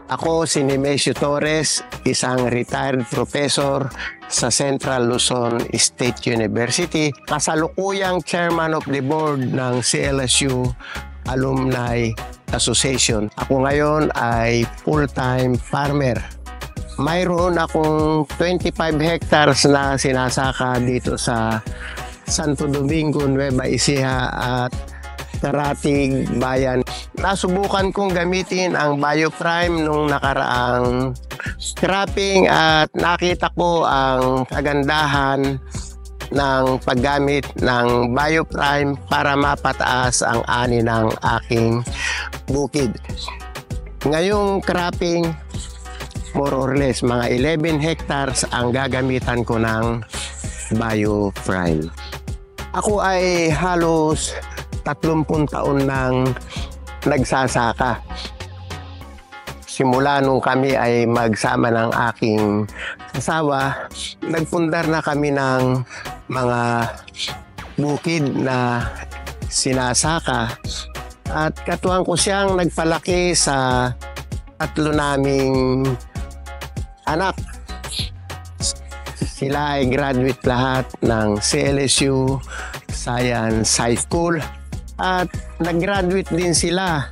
Ako si Nemesio Torres, isang retired professor sa Central Luzon State University, kasalukuyang chairman of the board ng CLSU Alumni Association. Ako ngayon ay full-time farmer. Mayroon akong 25 hectares na sinasaka dito sa Santo Domingo, Nueva Ecija at Karatig Bayan. Nasubukan kong gamitin ang Bioprime nung nakaraang cropping at nakita ko ang kagandahan ng paggamit ng Bioprime para mapataas ang ani ng aking bukid. Ngayong cropping, more or less, mga 11 hectares ang gagamitan ko ng Bioprime. Ako ay halos 30 taon nang nagsasaka. Simula nung kami ay magsama ng aking asawa, nagpundar na kami ng mga bukid na sinasaka. At katuwang ko siyang nagpalaki sa 3 naming anak. Sila ay graduate lahat ng CLSU Science High School at nag-graduate din sila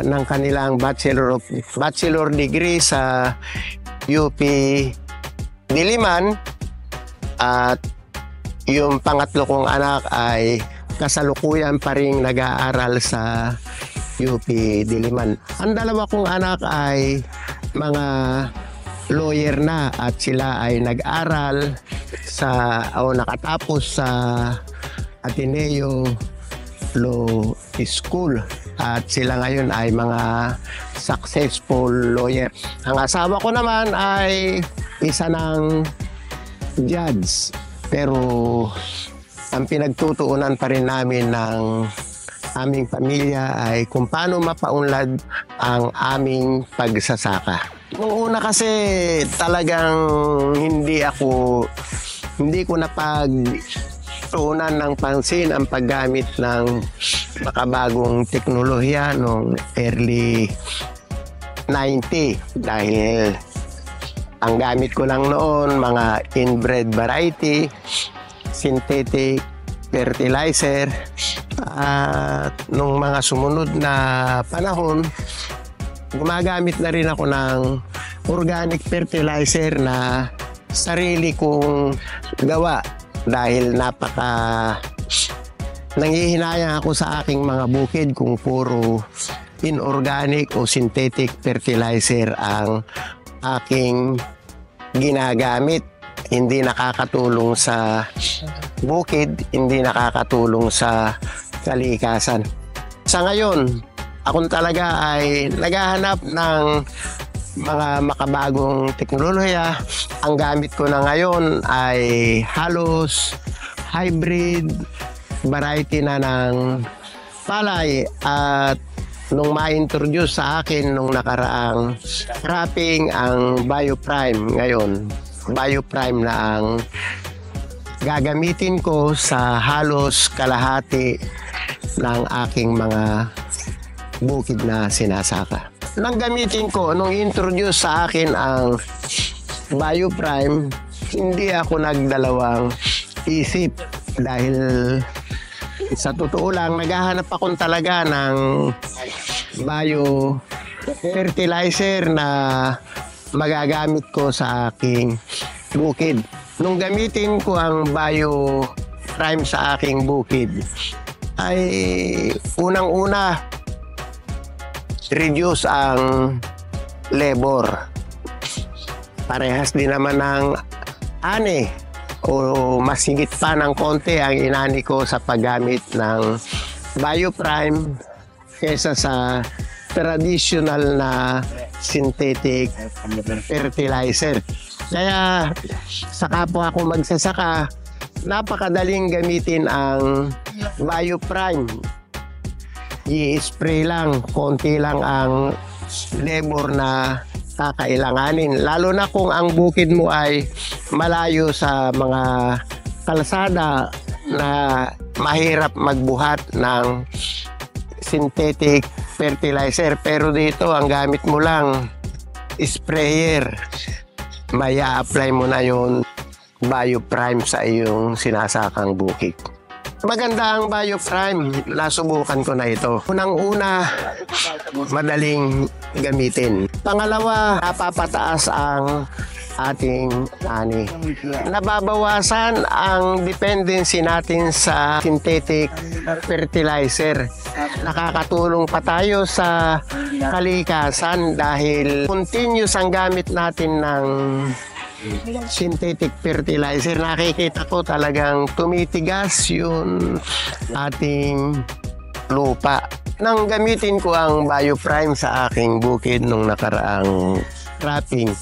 ng kanilang bachelor degree sa UP Diliman, at yung pangatlo kong anak ay kasalukuyan pa rin nag-aaral sa UP Diliman. Ang dalawa kong anak ay mga lawyer na at sila ay nag-aral nakatapos sa Ateneo Law School at sila ngayon ay mga successful lawyer. Ang asawa ko naman ay isa ng judge, pero ang pinagtutuunan pa rin namin ng aming pamilya ay kung paano mapaunlad ang aming pagsasaka. Noong una kasi talagang hindi ko napagtuunan ng pansin ang paggamit ng makabagong teknolohiya noong early 90 dahil ang gamit ko lang noon mga inbred variety, synthetic fertilizer, at nung mga sumunod na panahon gumagamit na rin ako ng organic fertilizer na sarili kong gawa dahil nanghihinayang ako sa aking mga bukid kung puro inorganic o synthetic fertilizer ang aking ginagamit. Hindi nakakatulong sa bukid, hindi nakakatulong sa kalikasan. Sa ngayon, ako talaga ay naghahanap ng mga makabagong teknolohiya. Ang gamit ko na ngayon ay halos hybrid variety na ng palay, at nung ma-introduce sa akin nung nakaraang cropping ang Bioprime, ngayon Bioprime na ang gagamitin ko sa halos kalahati ng aking mga bukid na sinasaka. Nang gamitin ko, nung introduce sa akin ang Bioprime, hindi ako nagdalawang isip dahil sa totoo lang, naghahanap ako talaga ng bio fertilizer na magagamit ko sa aking bukid. Nung gamitin ko ang Bioprime sa aking bukid, ay unang-una, reduce ang labor. Parehas din naman ng ani o mas higit pa ng konti ang inani ko sa paggamit ng Bioprime kesa sa traditional na synthetic fertilizer. Kaya sa kapwa ako magsasaka, napakadaling gamitin ang Bioprime. I-spray lang, konti lang ang labor na kakailanganin. Lalo na kung ang bukid mo ay malayo sa mga kalsada na mahirap magbuhat ng synthetic fertilizer. Pero dito, ang gamit mo lang, sprayer. May apply mo na yung Bioprime sa iyong sinasakang bukid. Maganda ang Bioprime. Nasubukan ko na ito. Unang-una, madaling gamitin. Pangalawa, napapataas ang ating ani. Nababawasan ang dependency natin sa synthetic fertilizer. Nakakatulong pa tayo sa kalikasan dahil continuous ang gamit natin ng synthetic fertilizer. Nakikita ko talagang tumitigas yung ating lupa. Nang gamitin ko ang Bioprime sa aking bukid nung nakaraang cropping,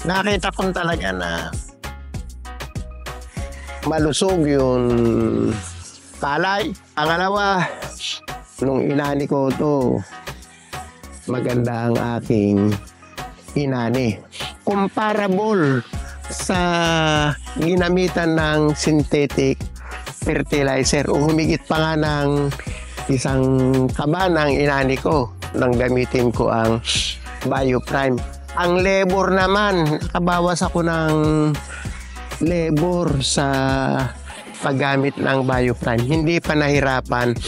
nakita ko talaga na malusog yung palay. Pangalawa, nung inani ko ito, maganda ang aking inani. Comparable sa ginamitan ng synthetic fertilizer o humigit pa nga ng isang kaba ng inani ko nang gamitin ko ang Bioprime. Ang labor naman, nakabawas ako ng labor sa paggamit ng Bioprime. Hindi pa nahirapan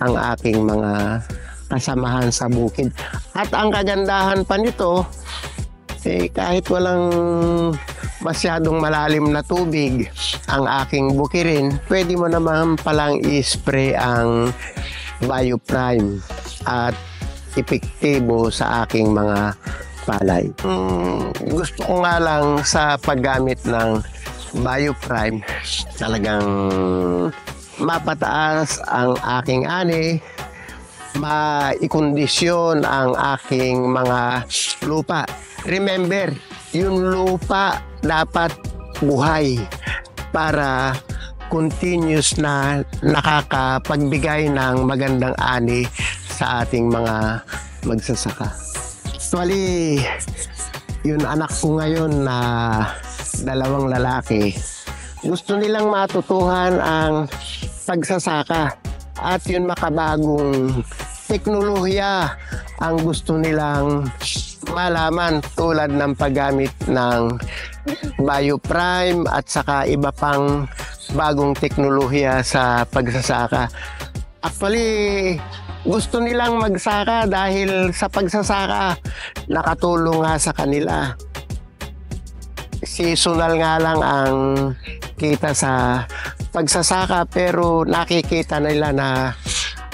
ang aking mga kasamahan sa bukid. At ang kagandahan pa nito, kahit walang masyadong malalim na tubig ang aking bukirin, pwede mo naman palang i-spray ang Bioprime at epektibo sa aking mga palay. Gusto ko nga lang sa paggamit ng Bioprime, talagang mapataas ang aking ani, maikondisyon ang aking mga lupa. Remember, yung lupa dapat buhay para continuous na nakakapagbigay ng magandang ani sa ating mga magsasaka. Actually, yung anak ko ngayon na dalawang lalaki, gusto nilang matutuhan ang pagsasaka at yung makabagong teknolohiya ang gusto nilang malaman, tulad ng paggamit ng Bioprime at saka iba pang bagong teknolohiya sa pagsasaka. Actually, gusto nilang magsaka dahil sa pagsasaka nakatulong nga sa kanila. Seasonal nga lang ang kita sa pagsasaka, pero nakikita nila na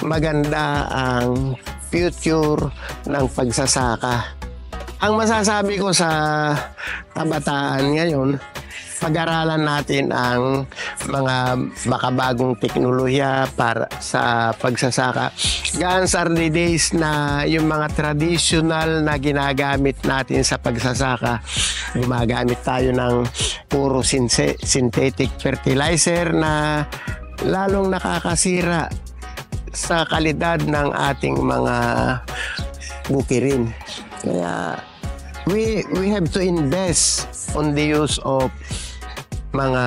maganda ang future ng pagsasaka. Ang masasabi ko sa kabataan ngayon, pag-aralan natin ang mga makabagong teknolohiya para sa pagsasaka. Guns are the days na yung mga traditional na ginagamit natin sa pagsasaka, gumagamit tayo ng puro synthetic fertilizer na lalong nakakasira sa kalidad ng ating mga bukirin. Kaya we have to invest on the use of mga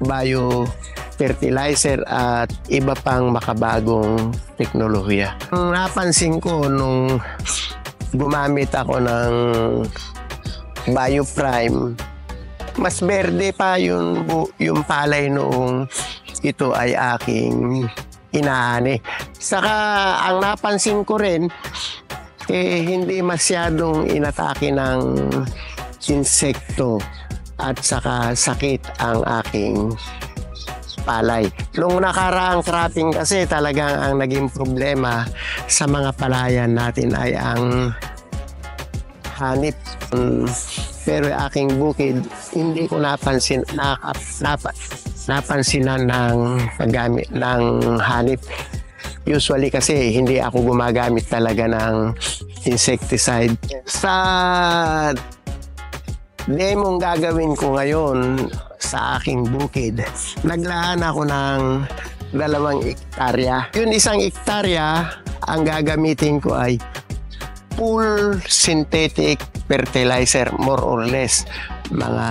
biofertilizer at iba pang makabagong teknolohiya. Ang napansin ko nung gumamit ako ng Bioprime, mas berde pa yung palay noong ito ay aking inaani. Saka ang napansin ko rin, hindi masyadong inatake ng insekto at saka sakit ang aking palay. Nung nakaraang cropping kasi, talagang ang naging problema sa mga palayan natin ay ang hanip. Pero aking bukid, hindi ko napansinan ng paggamit ng hanip. Usually kasi hindi ako gumagamit talaga ng insecticide. Sa demong gagawin ko ngayon sa aking bukid, naglaan ako ng 2 hektarya. Yung 1 hektarya, ang gagamitin ko ay full synthetic fertilizer, more or less mga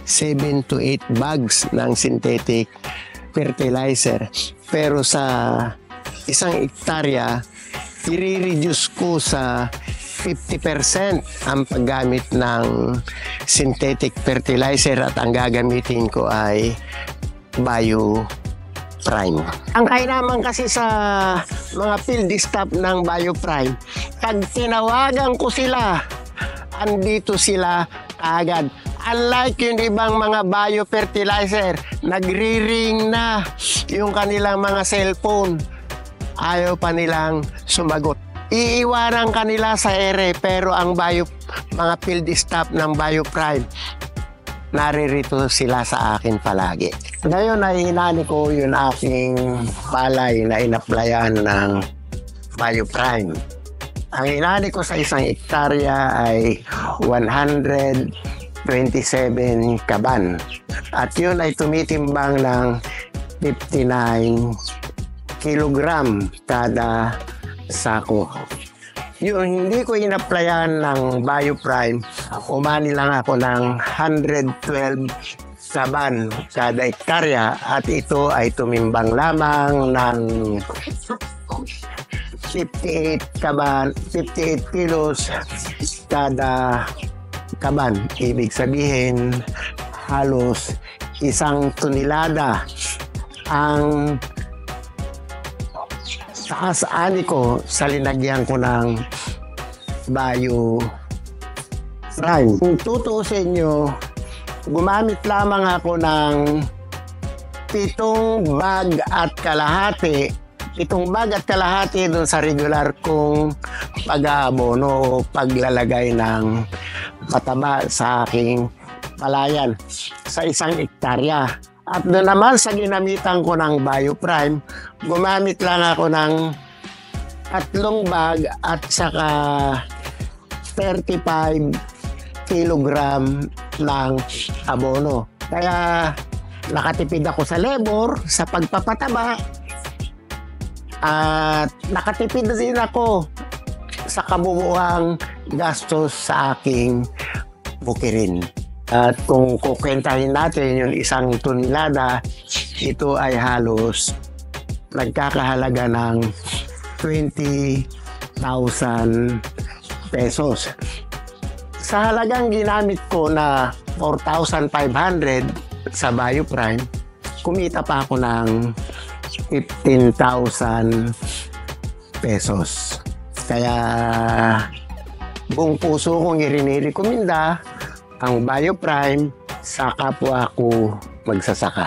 7 to 8 bags ng synthetic fertilizer. Pero sa 1 hektarya, i-reduce ko sa 50% ang paggamit ng synthetic fertilizer at ang gagamitin ko ay BioPrime. Ang kainaman kasi sa mga field staff ng BioPrime, pag tinawagan ko sila, andito sila agad. Unlike yung ibang mga biofertilizer, nagri-ring na yung kanilang mga cellphone. Ayaw pa nilang sumagot. Iiwanan kanila sa ere, pero ang mga field staff ng BioPrime, naririto sila sa akin palagi. Ngayon ay hinani ko yung aking palay na inaplayan ng BioPrime. Ang hinani ko sa isang hektarya ay 127 kaban. At yun ay tumitimbang ng 59 kilogram kada sako. Yung hindi ko inaplayan ng BioPrime, umani lang ako ng 112 kaban kada hektarya at ito ay tumimbang lamang ng 58 kaban, 58 kilos kada kaban. Ibig sabihin, halos 1 tonelada ang taas ani ko sa linagyan ko ng BioPrime. Kung tutuusin nyo, gumamit lamang ako ng 7 bag at kalahati. 7 bag at kalahati dun sa regular kong pag-aabono o paglalagay ng pataba sa aking palayan sa 1 hektarya. At doon naman sa ginamitan ko ng BioPrime, gumamit lang ako ng 3 bag at saka 35 kilogram ng abono. Kaya nakatipid ako sa labor, sa pagpapataba, at nakatipid din ako sa kabuuang gastos sa aking bukirin. At kung kukwentahin natin yung 1 tonelada, ito ay halos nagkakahalaga ng 20,000 pesos. Sa halagang ginamit ko na 4,500 sa BioPrime, kumita pa ako ng 15,000 pesos. Kaya buong puso kong irinirekomenda ang BioPrime sa kapwa ko magsasaka.